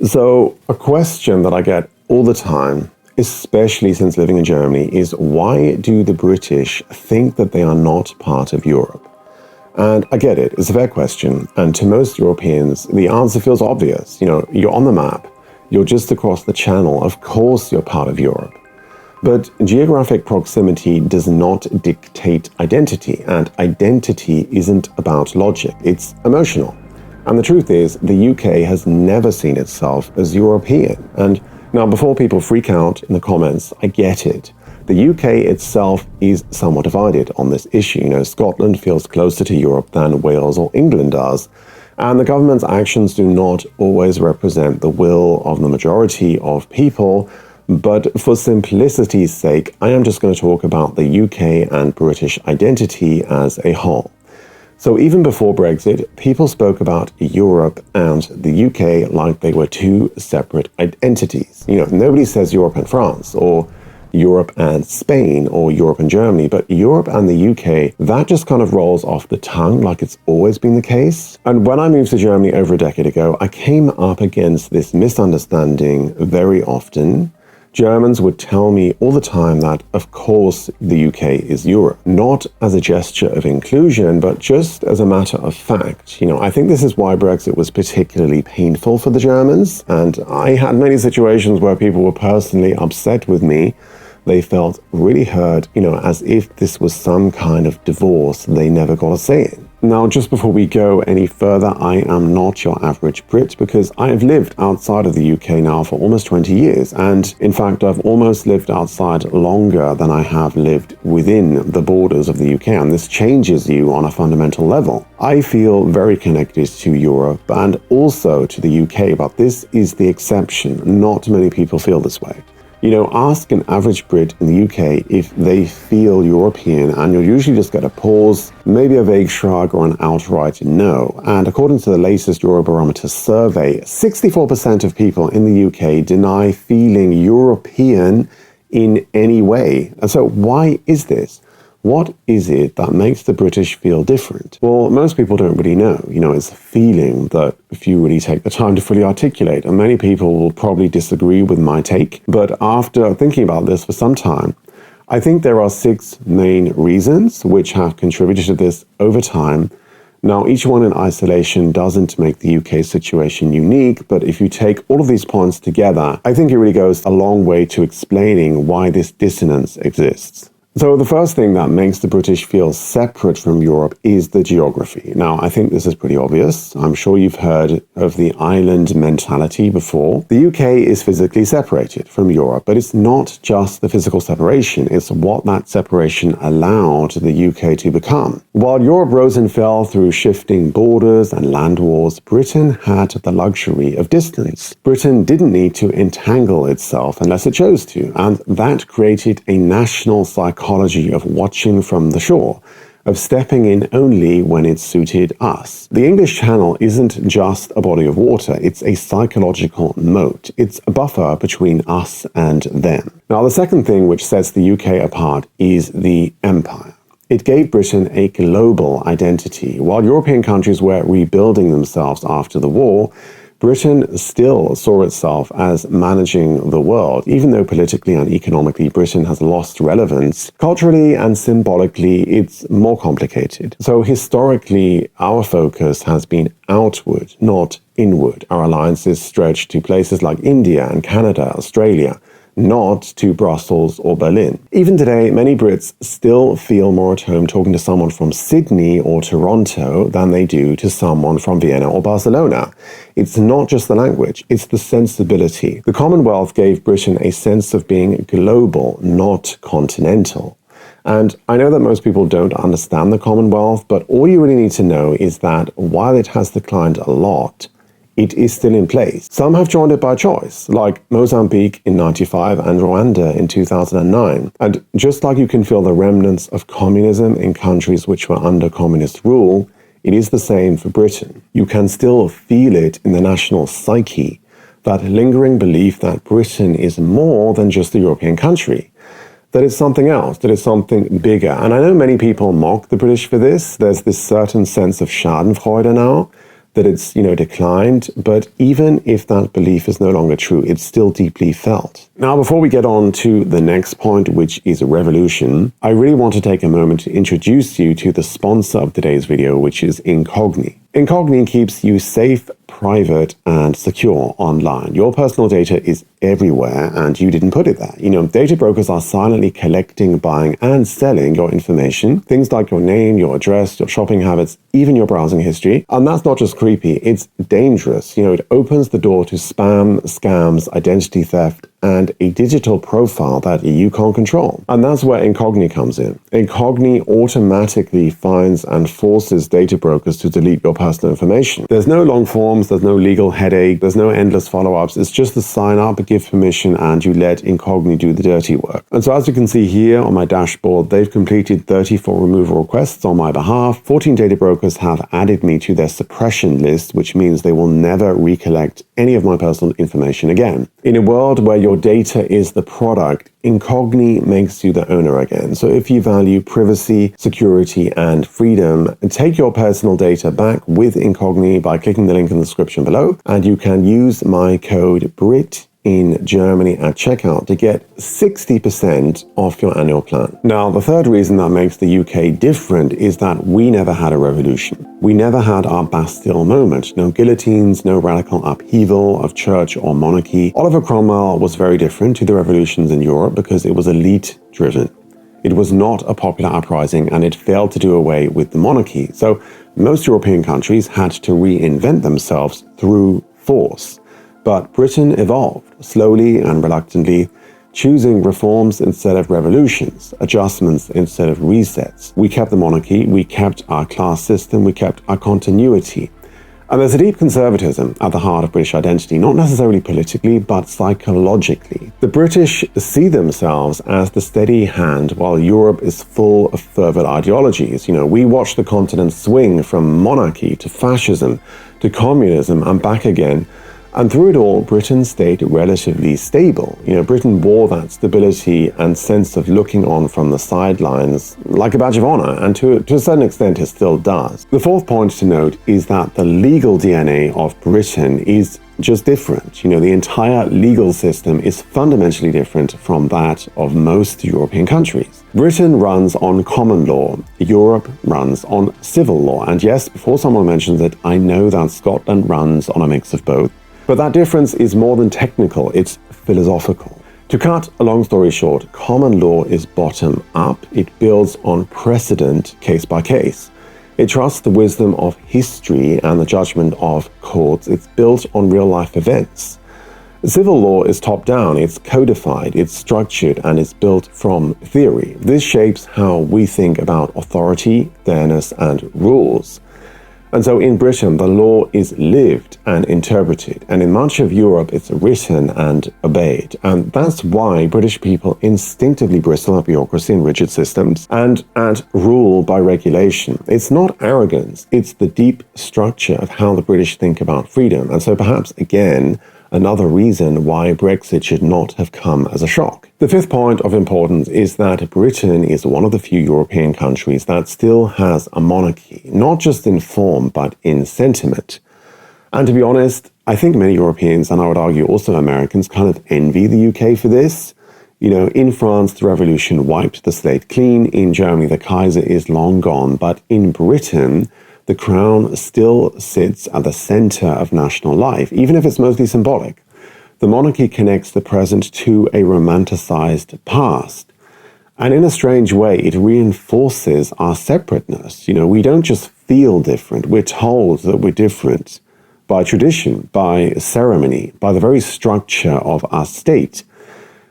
So, a question that I get all the time, especially since living in Germany, is why do the British think that they are not part of Europe? And I get it, it's a fair question, and to most Europeans, the answer feels obvious. You're on the map, you're just across the channel, of course you're part of Europe. But geographic proximity does not dictate identity, and identity isn't about logic, it's emotional. And the truth is, the UK has never seen itself as European. And now, before people freak out in the comments, I get it. The UK itself is somewhat divided on this issue. Scotland feels closer to Europe than Wales or England does. And the government's actions do not always represent the will of the majority of people. But for simplicity's sake, I am just going to talk about the UK and British identity as a whole. So even before Brexit, people spoke about Europe and the UK like they were two separate identities. Nobody says Europe and France, or Europe and Spain, or Europe and Germany, but Europe and the UK, that just kind of rolls off the tongue like it's always been the case. And when I moved to Germany over a decade ago, I came up against this misunderstanding very often. Germans would tell me all the time that, of course, the UK is Europe, not as a gesture of inclusion, but just as a matter of fact. I think this is why Brexit was particularly painful for the Germans, and I had many situations where people were personally upset with me. They felt really hurt, as if this was some kind of divorce they never got a say in. Now, just before we go any further, I am not your average Brit because I have lived outside of the UK now for almost 20 years. And in fact, I've almost lived outside longer than I have lived within the borders of the UK. And this changes you on a fundamental level. I feel very connected to Europe and also to the UK, but this is the exception. Not many people feel this way. Ask an average Brit in the UK if they feel European, and you'll usually just get a pause, maybe a vague shrug, or an outright no. And according to the latest Eurobarometer survey, 64% of people in the UK deny feeling European in any way. And so why is this? What is it that makes the British feel different? Well, most people don't really know. It's a feeling that if you really take the time to fully articulate, and many people will probably disagree with my take. But after thinking about this for some time, I think there are 6 main reasons which have contributed to this over time. Now, each one in isolation doesn't make the UK situation unique, but if you take all of these points together, I think it really goes a long way to explaining why this dissonance exists. So the first thing that makes the British feel separate from Europe is the geography. Now, I think this is pretty obvious. I'm sure you've heard of the island mentality before. The UK is physically separated from Europe, but it's not just the physical separation, it's what that separation allowed the UK to become. While Europe rose and fell through shifting borders and land wars, Britain had the luxury of distance. Britain didn't need to entangle itself unless it chose to, and that created a national psychology of watching from the shore, of stepping in only when it suited us. The English Channel isn't just a body of water, it's a psychological moat. It's a buffer between us and them. Now, the second thing which sets the UK apart is the empire. It gave Britain a global identity. While European countries were rebuilding themselves after the war, Britain still saw itself as managing the world. Even though politically and economically Britain has lost relevance, culturally and symbolically it's more complicated. So historically, our focus has been outward, not inward. Our alliances stretch to places like India and Canada, Australia, not to Brussels or Berlin. Even today, many Brits still feel more at home talking to someone from Sydney or Toronto than they do to someone from Vienna or Barcelona. It's not just the language, it's the sensibility. The Commonwealth gave Britain a sense of being global, not continental. And I know that most people don't understand the Commonwealth, but all you really need to know is that while it has declined a lot, it is still in place. Some have joined it by choice, like Mozambique in 1995 and Rwanda in 2009. And just like you can feel the remnants of communism in countries which were under communist rule, it is the same for Britain. You can still feel it in the national psyche, that lingering belief that Britain is more than just a European country, that it's something else, that it's something bigger. And I know many people mock the British for this. There's this certain sense of schadenfreude now, that it's, declined, but even if that belief is no longer true, it's still deeply felt. Now, before we get on to the next point, which is revolution, I really want to take a moment to introduce you to the sponsor of today's video, which is Incogni. Incogni keeps you safe, private, and secure online. Your personal data is everywhere, and you didn't put it there. Data brokers are silently collecting, buying, and selling your information. Things like your name, your address, your shopping habits, even your browsing history. And that's not just creepy, it's dangerous. It opens the door to spam, scams, identity theft, and a digital profile that you can't control. And that's where Incogni comes in. Incogni automatically finds and forces data brokers to delete your personal information. There's no long forms, there's no legal headache, there's no endless follow-ups. It's just a sign up, give permission, and you let Incogni do the dirty work. And so as you can see here on my dashboard, they've completed 34 removal requests on my behalf. 14 data brokers have added me to their suppression list, which means they will never recollect any of my personal information again. In a world where your data is the product, Incogni makes you the owner again. So if you value privacy, security, and freedom, take your personal data back with Incogni by clicking the link in the description below, and you can use my code BRIT in Germany at checkout to get 60% off your annual plan. Now, the third reason that makes the UK different is that we never had a revolution. We never had our Bastille moment. No guillotines, no radical upheaval of church or monarchy. Oliver Cromwell was very different to the revolutions in Europe because it was elite-driven. It was not a popular uprising, and it failed to do away with the monarchy. So most European countries had to reinvent themselves through force. But Britain evolved, slowly and reluctantly, choosing reforms instead of revolutions, adjustments instead of resets. We kept the monarchy, we kept our class system, we kept our continuity. And there's a deep conservatism at the heart of British identity, not necessarily politically, but psychologically. The British see themselves as the steady hand, while Europe is full of fervid ideologies. We watch the continent swing from monarchy to fascism to communism and back again. And through it all, Britain stayed relatively stable. Britain wore that stability and sense of looking on from the sidelines like a badge of honor, and to a certain extent it still does. The fourth point to note is that the legal DNA of Britain is just different. The entire legal system is fundamentally different from that of most European countries. Britain runs on common law. Europe runs on civil law. And yes, before someone mentions it, I know that Scotland runs on a mix of both. But that difference is more than technical, it's philosophical. To cut a long story short, common law is bottom up. It builds on precedent case by case. It trusts the wisdom of history and the judgment of courts. It's built on real life events. Civil law is top down, it's codified, it's structured, and it's built from theory. This shapes how we think about authority, fairness, and rules. And so in Britain, the law is lived and interpreted, and in much of Europe, it's written and obeyed. And that's why British people instinctively bristle at bureaucracy and rigid systems and at rule by regulation. It's not arrogance, it's the deep structure of how the British think about freedom. And so perhaps, again, another reason why Brexit should not have come as a shock. The fifth point of importance is that Britain is one of the few European countries that still has a monarchy, not just in form, but in sentiment. And to be honest, I think many Europeans, and I would argue also Americans, kind of envy the UK for this. In France, the revolution wiped the slate clean. In Germany, the Kaiser is long gone. But in Britain, the crown still sits at the center of national life, even if it's mostly symbolic. The monarchy connects the present to a romanticized past. And in a strange way, it reinforces our separateness. We don't just feel different, we're told that we're different by tradition, by ceremony, by the very structure of our state.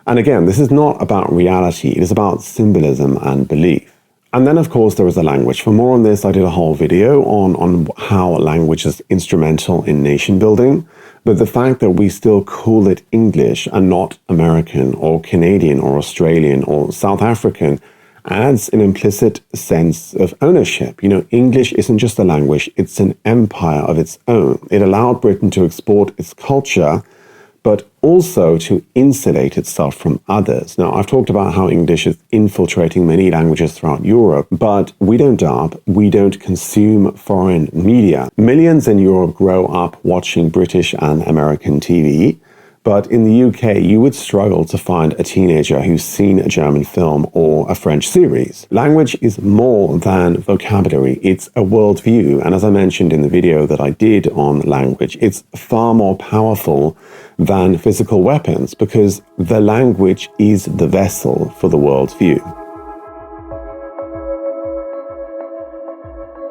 And again, this is not about reality, it is about symbolism and belief. And then, of course, there is the language. For more on this, I did a whole video on how language is instrumental in nation building. But the fact that we still call it English and not American or Canadian or Australian or South African adds an implicit sense of ownership. English isn't just a language, it's an empire of its own. It allowed Britain to export its culture, but also to insulate itself from others. Now, I've talked about how English is infiltrating many languages throughout Europe, but we don't dub, we don't consume foreign media. Millions in Europe grow up watching British and American TV, but in the UK, you would struggle to find a teenager who's seen a German film or a French series. Language is more than vocabulary, it's a worldview. And as I mentioned in the video that I did on language, it's far more powerful than physical weapons because the language is the vessel for the worldview.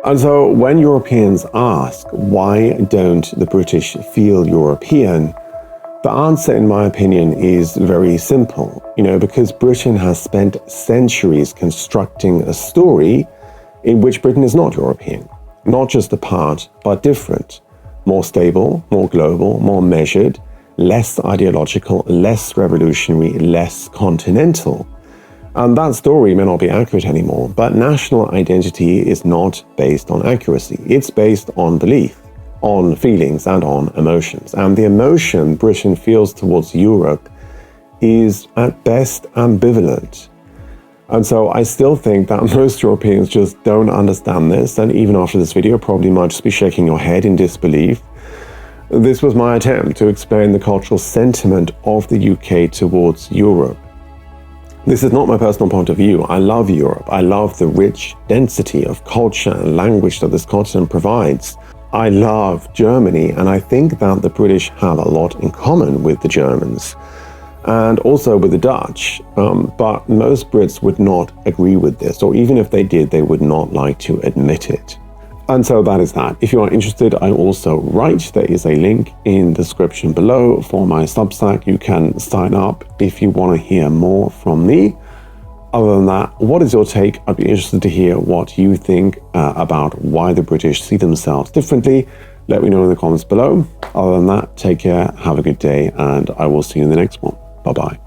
And so when Europeans ask, why don't the British feel European? The answer, in my opinion, is very simple, because Britain has spent centuries constructing a story in which Britain is not European, not just a part, but different, more stable, more global, more measured, less ideological, less revolutionary, less continental. And that story may not be accurate anymore, but national identity is not based on accuracy. It's based on belief, on feelings and on emotions. And the emotion Britain feels towards Europe is at best ambivalent. And so I still think that most Europeans just don't understand this, and even after this video probably might just be shaking your head in disbelief. This was my attempt to explain the cultural sentiment of the UK towards Europe. This is not my personal point of view. I love Europe. I love the rich density of culture and language that this continent provides. I love Germany, and I think that the British have a lot in common with the Germans and also with the Dutch, but most Brits would not agree with this, or even if they did, they would not like to admit it. And so that is that. If you are interested, I also write. There is a link in the description below for my Substack. You can sign up if you want to hear more from me. Other than that, what is your take? I'd be interested to hear what you think about why the British see themselves differently. Let me know in the comments below. Other than that, take care, have a good day, and I will see you in the next one. Bye-bye.